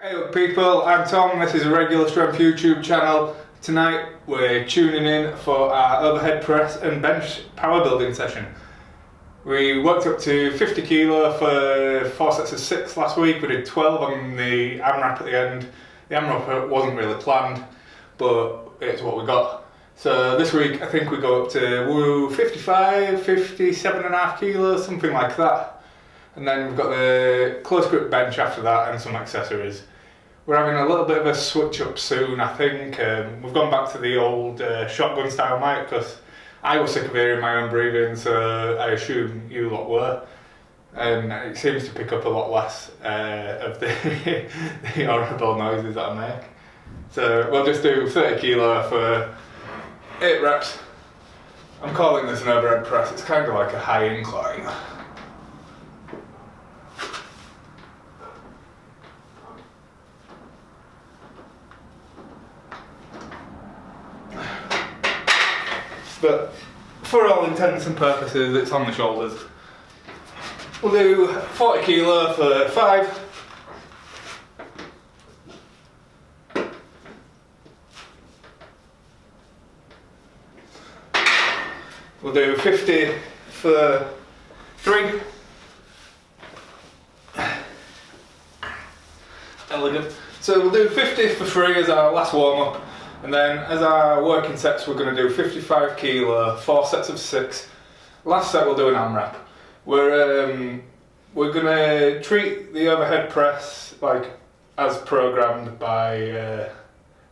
Hey up people, I'm Tom, this is a Regular Strength YouTube channel. Tonight we're tuning in for our overhead press and bench power building session. We worked up to 50 kilo for 4 sets of 6 last week. We did 12 on the AMRAP at the end. The AMRAP wasn't really planned, but it's what we got. So this week I think we go up to 55, 57.5 kilos, something like that. And then we've got the close grip bench after that and some accessories. We're having a little bit of a switch up soon, I think. We've gone back to the old shotgun style mic because I was sick of hearing my own breathing, so I assume you lot were. And it seems to pick up a lot less of the horrible noises that I make. So we'll just do 30 kilo for 8 reps. I'm calling this an overhead press, it's kind of like a high incline. But for all intents and purposes, it's on the shoulders. We'll do 40 kilo for 5. We'll do 50 for 3. Elegant. So we'll do 50 for 3 as our last warm-up. And then as our working sets, we're going to do 55 kilo, 4 sets of 6. Last set we'll do an AMRAP. We're going to treat the overhead press like as programmed by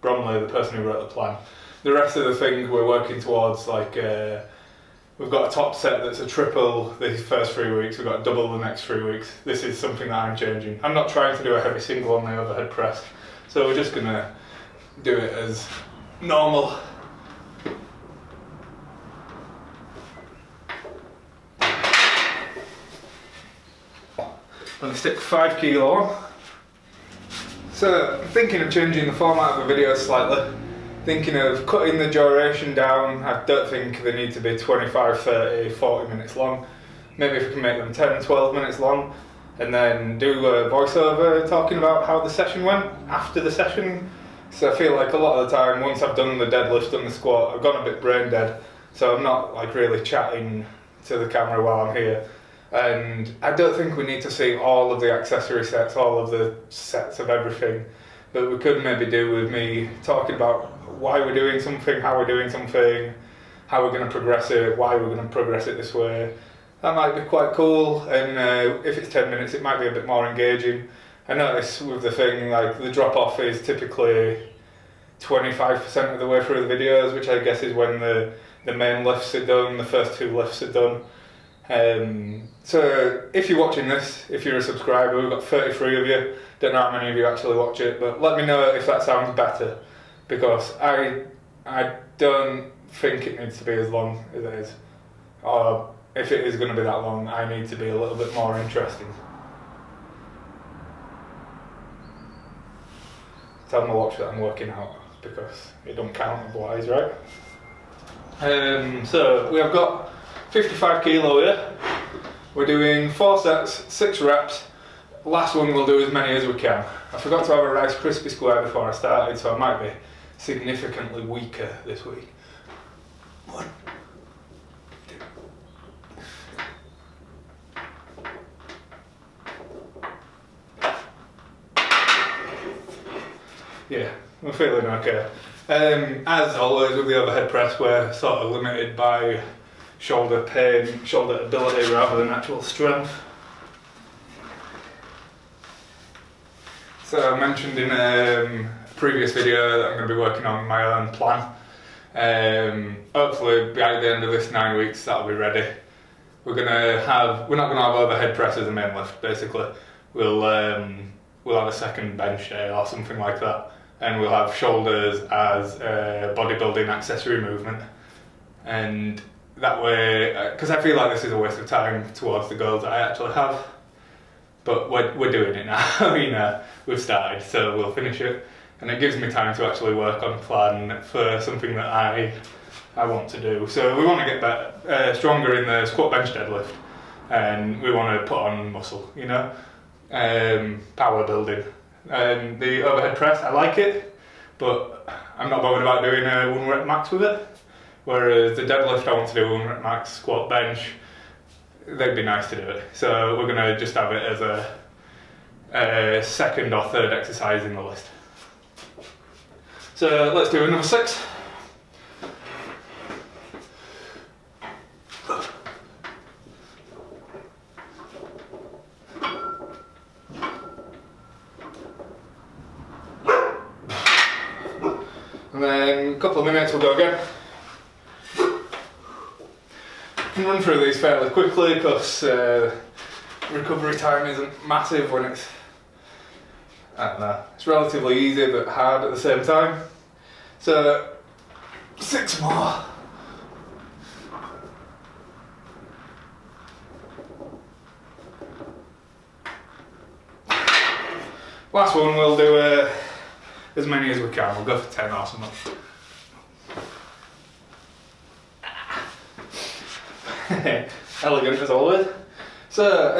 Bromley, the person who wrote the plan. The rest of the things we're working towards, like we've got a top set that's a triple the first 3 weeks, we've got a double the next 3 weeks. This is something that I'm changing. I'm not trying to do a heavy single on the overhead press, so we're just going to do it as normal. I'm going to stick 5 kilo on. So I'm thinking of changing the format of the video slightly. Thinking of cutting the duration down. I don't think they need to be 25, 30, 40 minutes long. Maybe if we can make them 10, 12 minutes long, and then do a voiceover talking about how the session went after the session. So I feel like a lot of the time, once I've done the deadlift, done the squat, I've gone a bit brain dead. So I'm not like really chatting to the camera while I'm here. And I don't think we need to see all of the accessory sets, all of the sets of everything. But we could maybe do with me talking about why we're doing something, how we're doing something, how we're going to progress it, why we're going to progress it this way. That might be quite cool. And if it's 10 minutes, it might be a bit more engaging. I notice with the thing, like the drop off is typically 25% of the way through the videos, which I guess is when the main lifts are done, the first 2 lifts are done. So if you're watching this, if you're a subscriber, we've got 33 of you, don't know how many of you actually watch it, but let me know if that sounds better, because I don't think it needs to be as long as it is, or if it is going to be that long, I need to be a little bit more interesting. Tell my watch that I'm working out, because it don't count otherwise, right? So we have got 55 kilo here. We're doing 4 sets, 6 reps. Last one we'll do as many as we can. I forgot to have a Rice Krispie square before I started, so I might be significantly weaker this week. 1, 2. Yeah, I'm feeling okay. As always with the overhead press, we're sort of limited by shoulder pain, shoulder ability rather than actual strength. So I mentioned in a previous video that I'm going to be working on my own plan. Hopefully by the end of this 9 weeks that'll be ready. We're not going to have overhead press as a main lift, basically. We'll have a second bench day or something like that. And we'll have shoulders as a bodybuilding accessory movement. And that way, because I feel like this is a waste of time towards the goals that I actually have. But we're doing it now, you know, we've started, so we'll finish it. And it gives me time to actually work on a plan for something that I want to do. So we want to get better, stronger in the squat, bench, deadlift. And we want to put on muscle, you know. Power building. And the overhead press, I like it, but I'm not bothered about doing a 1 rep max with it. Whereas the deadlift, I want to do 1 rep max, squat, bench. They'd be nice to do it. So we're gonna just have it as a second or third exercise in the list. So let's do another 6. And then a couple of minutes we'll go again. I can run through these fairly quickly because recovery time isn't massive when it's, I don't know, it's relatively easy but hard at the same time. So 6 more. Last one, we'll do as many as we can. We'll go for 10 or something. Elegant as always. So,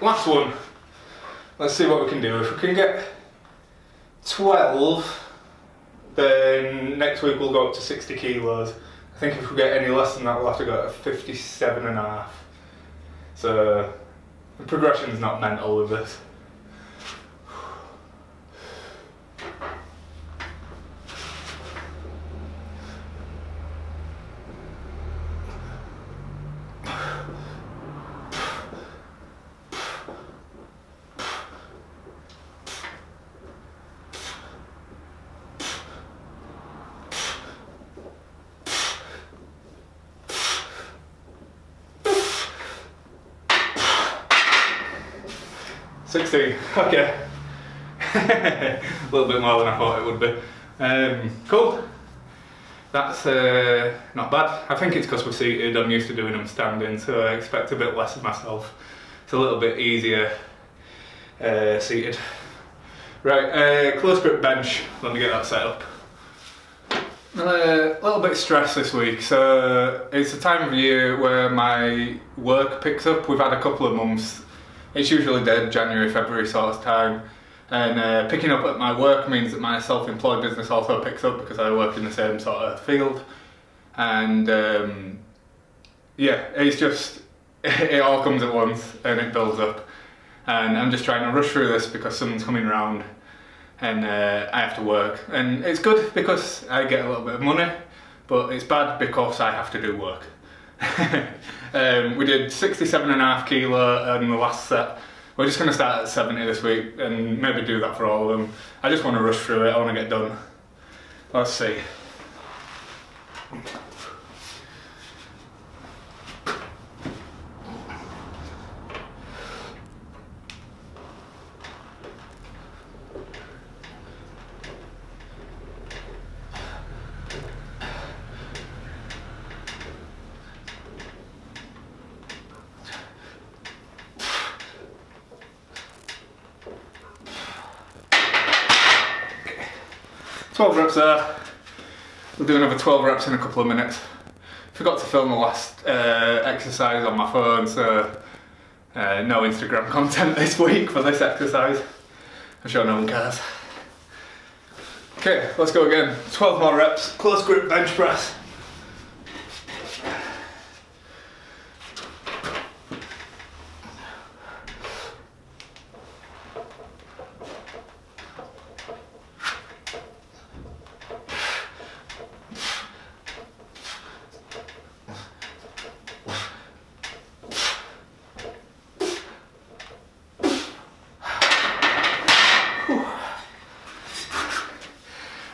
last one. Let's see what we can do. If we can get 12, then next week we'll go up to 60 kilos. I think if we get any less than that, we'll have to go to 57.5. So, the progression's not mental with this. $16, okay. A little bit more than I thought it would be. Cool. That's not bad. I think it's because we're seated. I'm used to doing them standing, so I expect a bit less of myself. It's a little bit easier seated. Right, close grip bench. Let me get that set up. A little bit stressed this week, so it's a time of year where my work picks up. We've had a couple of months. It's usually dead January, February sort of time, and picking up at my work means that my self-employed business also picks up because I work in the same sort of field, and yeah, it's just, it all comes at once and it builds up, and I'm just trying to rush through this because someone's coming around and I have to work, and it's good because I get a little bit of money, but it's bad because I have to do work. We did 67.5 kilo in the last set. We're just going to start at 70 this week and maybe do that for all of them. I just want to rush through it, I want to get done. Let's see. 12 reps there. We'll do another 12 reps in a couple of minutes. Forgot to film the last exercise on my phone, so no Instagram content this week for this exercise. I'm sure no one cares. Okay, let's go again. 12 more reps, close grip bench press.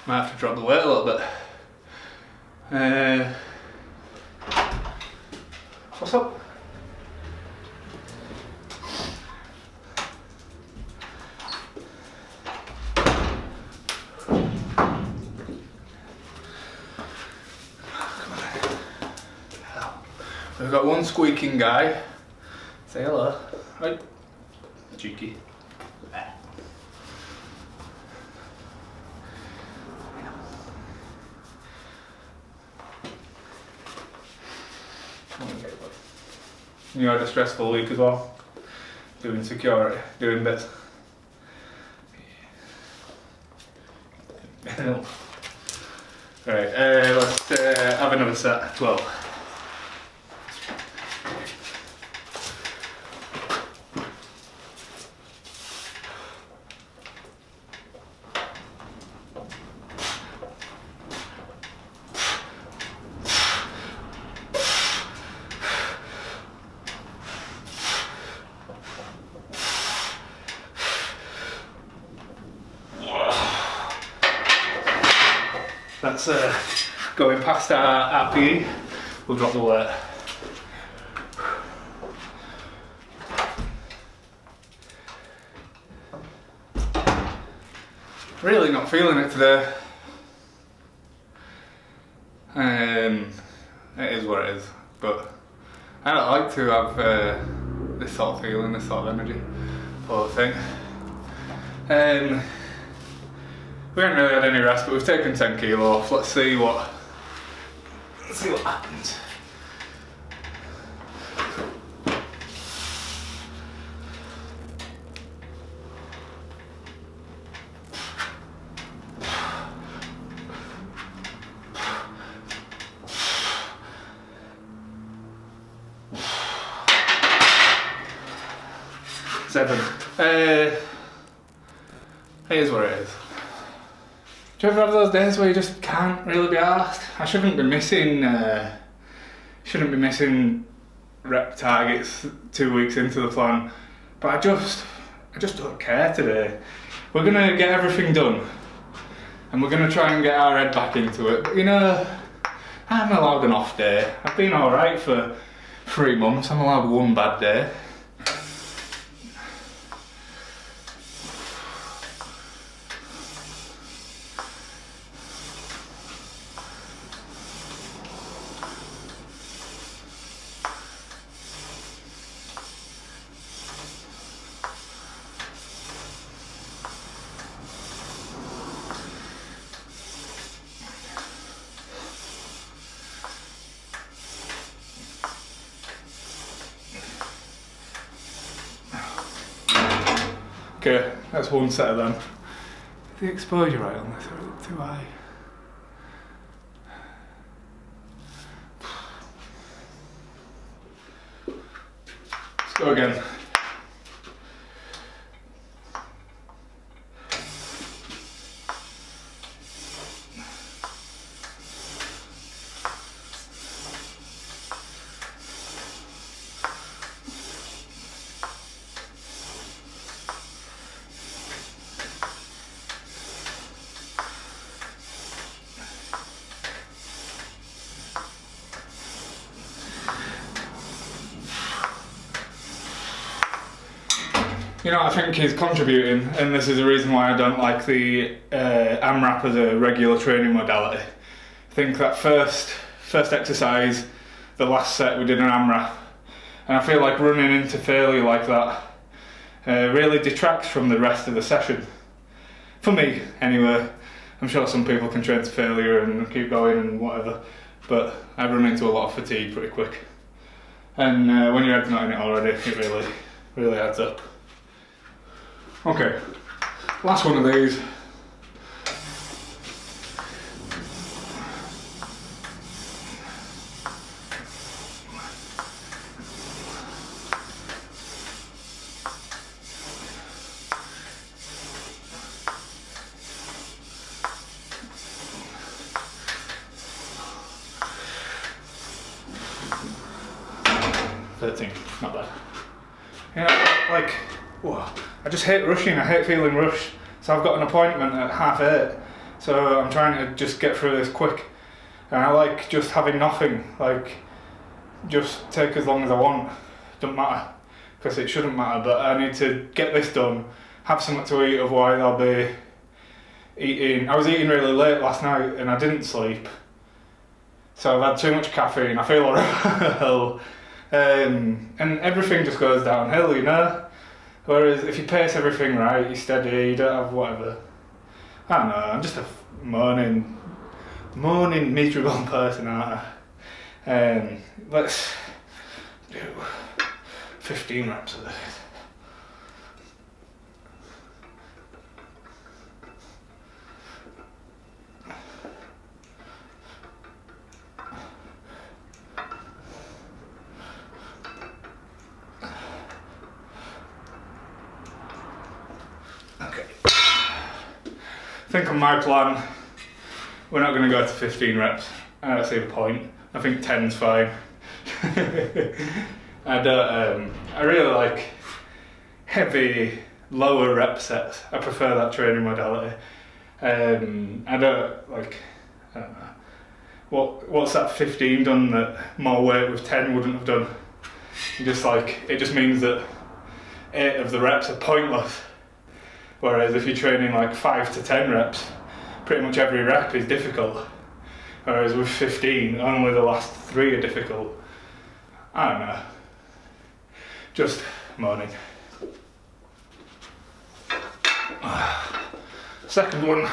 Might have to drop the weight a little bit. What's up? We've got one squeaking guy. Say hello. Right. Cheeky. You had a stressful week as well, doing security, doing bits. Right, let's have another set, 12. That's going past our PE. We'll drop the weight. Really not feeling it today. It is what it is, but I don't like to have this sort of feeling, this sort of energy for the thing. We haven't really had any rest, but we've taken 10 kilo off. Let's see what happens. Seven. It is what it is. Do you ever have those days where you just can't really be asked? I shouldn't be missing rep targets 2 weeks into the plan, but I just don't care today. We're gonna get everything done, and we're gonna try and get our head back into it. But you know, I'm allowed an off day. I've been all right for 3 months. I'm allowed one bad day. Okay, that's one set of them. Is the exposure right on this, or is it too high? Let's go again. You know, I think is contributing, and this is the reason why I don't like the AMRAP as a regular training modality. I think that first exercise, the last set we did an AMRAP, and I feel like running into failure like that really detracts from the rest of the session. For me, anyway. I'm sure some people can train to failure and keep going and whatever, but I run into a lot of fatigue pretty quick. And when your head's not in it already, it really adds up. Okay, last one of these. Not bad. Yeah, like, whoa. I just hate rushing, I hate feeling rushed. So I've got an appointment at 8:30, so I'm trying to just get through this quick. And I like just having nothing, like, just take as long as I want. Doesn't matter, because it shouldn't matter, but I need to get this done, have something to eat, otherwise I'll be eating. I was eating really late last night and I didn't sleep. So I've had too much caffeine, I feel horrible. And everything just goes downhill, you know? Whereas if you pace everything right, you're steady, you don't have whatever. I don't know, I'm just a moaning, miserable person, aren't I? Let's do 15 reps of this. think on my plan, we're not going to go to 15 reps. I don't see the point. I think 10's fine. I really like heavy, lower rep sets. I prefer that training modality. I don't know. What's that 15 done that more weight with 10 wouldn't have done? It just means that 8 of the reps are pointless. Whereas if you're training like 5 to 10 reps, pretty much every rep is difficult. Whereas with 15, only the last 3 are difficult. I don't know. Just moaning. Second one.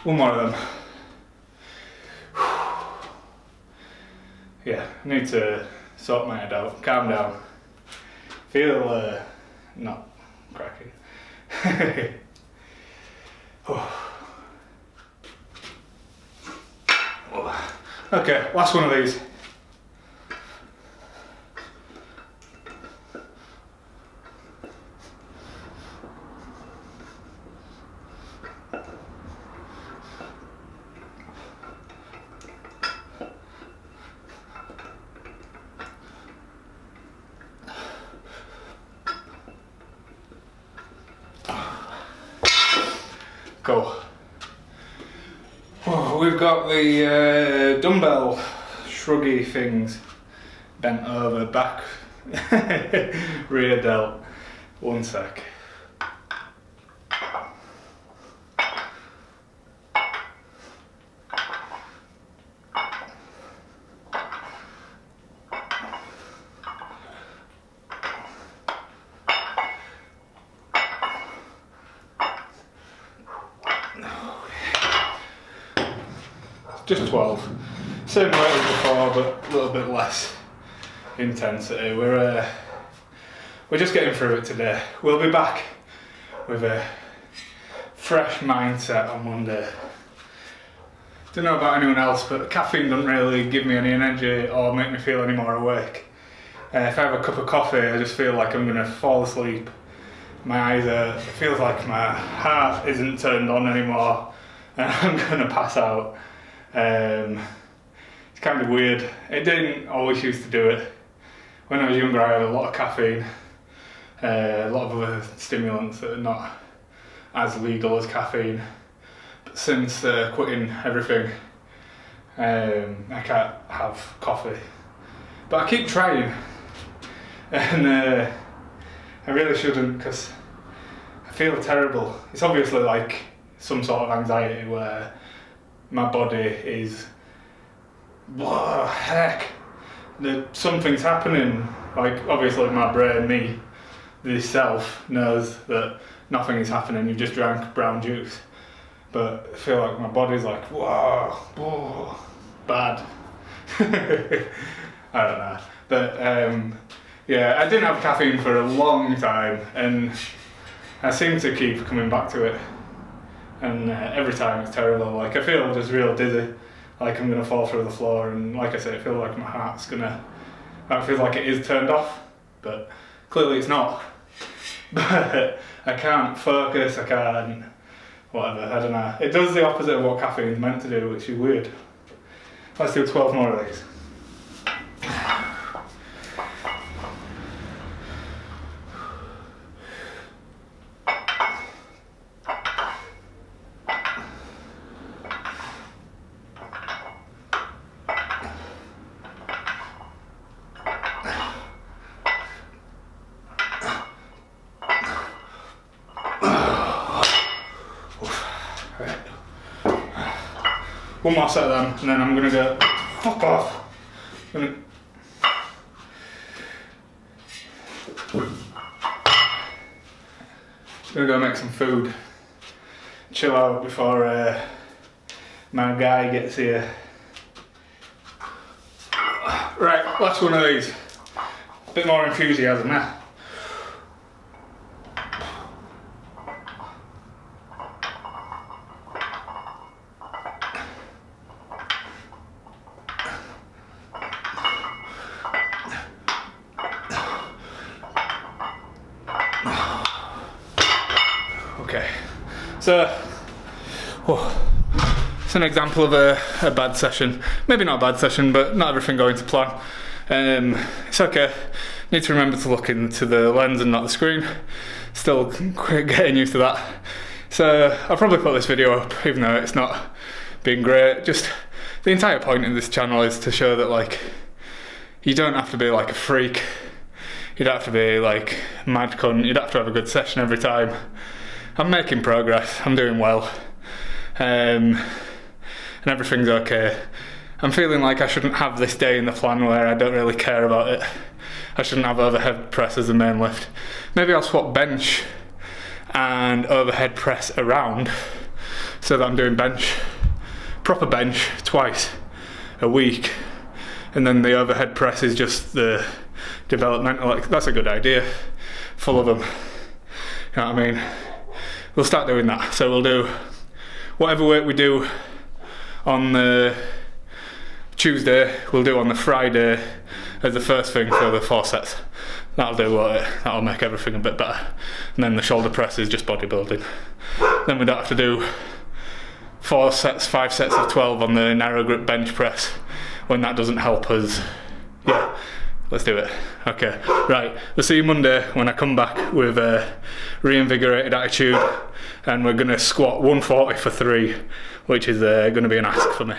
One more of them. Yeah, I need to sort my head out, calm down. Feel not cracking. Okay, last one of these. Go. Oh, we've got the dumbbell shruggy things bent over back, rear delt. One sec. Just 12. Same weight as before, but a little bit less intensity. We're just getting through it today. We'll be back with a fresh mindset on Monday. Don't know about anyone else, but caffeine doesn't really give me any energy or make me feel any more awake. If I have a cup of coffee, I just feel like I'm going to fall asleep. My eyes it feels like my heart isn't turned on anymore and I'm going to pass out. It's kind of weird. It didn't always used to do it. When I was younger, I had a lot of caffeine, a lot of other stimulants that are not as legal as caffeine. But since quitting everything, I can't have coffee. But I keep trying, and I really shouldn't because I feel terrible. It's obviously like some sort of anxiety where my body is, what the heck, something's happening. Like obviously my brain, me, the self knows that nothing is happening, you've just drank brown juice. But I feel like my body's like, whoa, bad. I don't know. But yeah, I didn't have caffeine for a long time and I seem to keep coming back to it. And every time it's terrible. Like I feel just real dizzy, like I'm gonna fall through the floor, and like I said, I feel like my heart's gonna. I feel like it is turned off, but clearly it's not. But I can't focus. I can't. Whatever. I don't know. It does the opposite of what caffeine's meant to do, which is weird. Let's do 12 more of these. One more set of them, and then I'm gonna go, fuck off. Gonna go make some food, chill out before my guy gets here. Right, last one of these. Bit more enthusiasm now. Okay, so it's an example of a bad session. Maybe not a bad session, but not everything going to plan. It's okay. Need to remember to look into the lens and not the screen. Still getting used to that. So I'll probably put this video up, even though it's not been great. Just the entire point of this channel is to show that like you don't have to be like a freak. You don't have to be like mad cunt. You don't have to have a good session every time. I'm making progress. I'm doing well. And everything's okay. I'm feeling like I shouldn't have this day in the plan where I don't really care about it. I shouldn't have overhead press as the main lift. Maybe I'll swap bench and overhead press around so that I'm doing proper bench twice a week, and then the overhead press is just the developmental. Like, that's a good idea. Full of them. You know what I mean? We'll start doing that. So we'll do whatever weight we do on the Tuesday, we'll do on the Friday as the first thing for the 4 sets. That'll do it. That'll make everything a bit better. And then the shoulder press is just bodybuilding. Then we don't have to do 5 sets of 12 on the narrow grip bench press when that doesn't help us. Yeah, let's do it. Okay, right. We'll see you Monday when I come back with a reinvigorated attitude, and we're gonna squat 140 for 3, which is gonna be an ask for me.